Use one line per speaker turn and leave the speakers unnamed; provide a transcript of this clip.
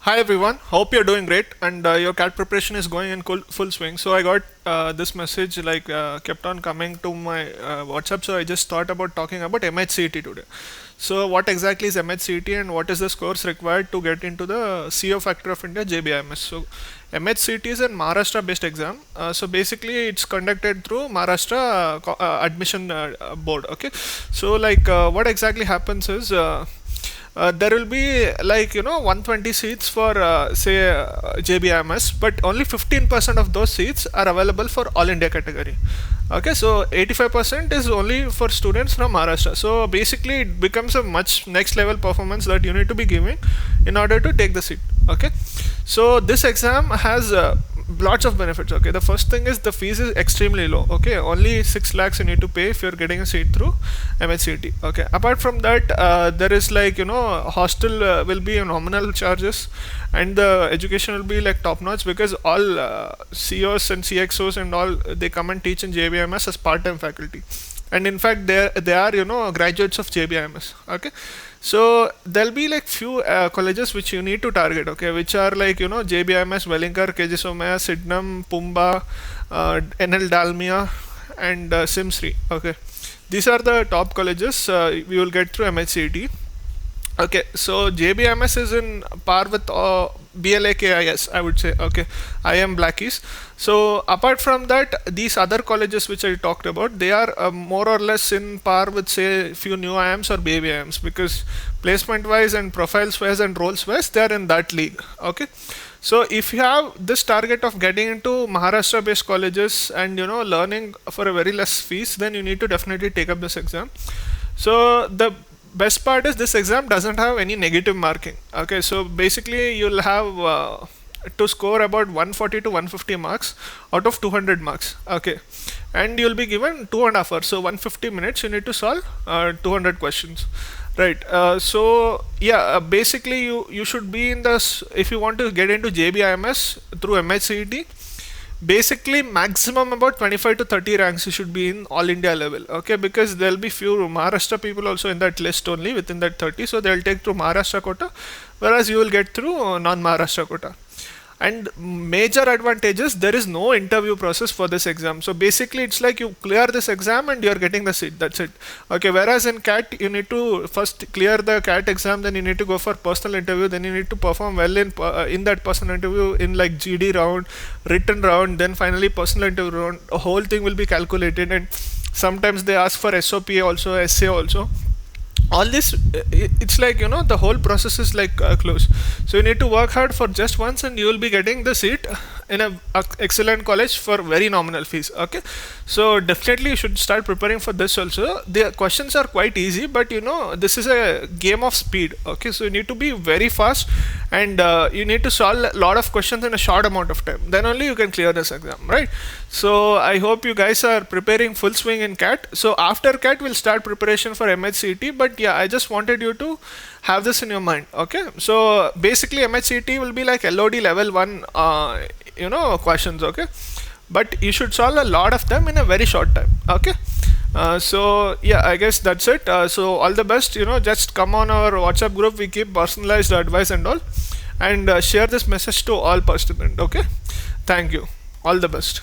Hi everyone, hope you're doing great and your CAT preparation is going in full swing. So I got this message kept on coming to my WhatsApp. So I just thought about talking about MHCET today. So what exactly is MHCET and what is the scores required to get into the CEO Factory of India JBIMS? So MHCET is a Maharashtra based exam. So basically it's conducted through Maharashtra admission board. Okay. So what exactly happens is there will be 120 seats for say JBIMS, but only 15% of those seats are available for all India category. Okay, so 85% is only for students from Maharashtra. So basically it becomes a much next level performance that you need to be giving in order to take the seat. Okay, so this exam has lots of benefits. Okay, the first thing is the fees is extremely low. Okay, only 6 lakhs you need to pay if you're getting a seat through MHCT. Okay, apart from that, there is hostel will be a nominal charges, and the education will be like top notch because all COs and CXOs and all they come and teach in JBMS as part-time faculty, and in fact they are graduates of JBIMS. Okay, so there'll be like few colleges which you need to target. Okay, which are JBIMS, Wellinkar, KG Somaya, Sydenham, Pumba, NL Dalmia, and Simsri. Okay, these are the top colleges we will get through MHCET. Okay, so JBMS is in par with BLAKIS, I would say. Okay, IM Blackies. So apart from that, these other colleges which I talked about, they are more or less in par with say few new IMs or baby IMs, because placement wise and profiles wise and roles wise, they are in that league. Okay, so if you have this target of getting into Maharashtra based colleges and learning for a very less fees, then you need to definitely take up this exam. So the best part is this exam doesn't have any negative marking. Okay, so basically you'll have to score about 140 to 150 marks out of 200 marks. Okay, and you'll be given 2.5 hours, so 150 minutes you need to solve 200 questions, right? So yeah, basically you should be in the if you want to get into JBIMS through MHCET, basically maximum about 25 to 30 ranks you should be in all India level. Okay, because there'll be few Maharashtra people also in that list only within that 30, so they'll take through Maharashtra quota, whereas you will get through non-Maharashtra quota. And major advantages, there is no interview process for this exam. So basically it's like you clear this exam and you're getting the seat, that's it. Okay, whereas in CAT you need to first clear the CAT exam, then you need to go for personal interview, then you need to perform well in that personal interview in like GD round, written round, then finally personal interview round. A whole thing will be calculated, and sometimes they ask for SOPA also, essay also. All this, it's like the whole process is like close. So you need to work hard for just once and you will be getting the seat in a excellent college for very nominal fees. Okay, so definitely you should start preparing for this also. The questions are quite easy, but this is a game of speed. Okay, so you need to be very fast, and you need to solve a lot of questions in a short amount of time, then only you can clear this exam, right? So I hope you guys are preparing full swing in CAT. So after CAT we'll start preparation for MHCET, but yeah, I just wanted you to have this in your mind. Okay, so basically MHCET will be like LOD level 1 questions. Okay, but you should solve a lot of them in a very short time. Okay, so yeah, I guess that's it. So all the best. Just come on our WhatsApp group, we keep personalized advice and all, and share this message to all participants. Okay, thank you, all the best.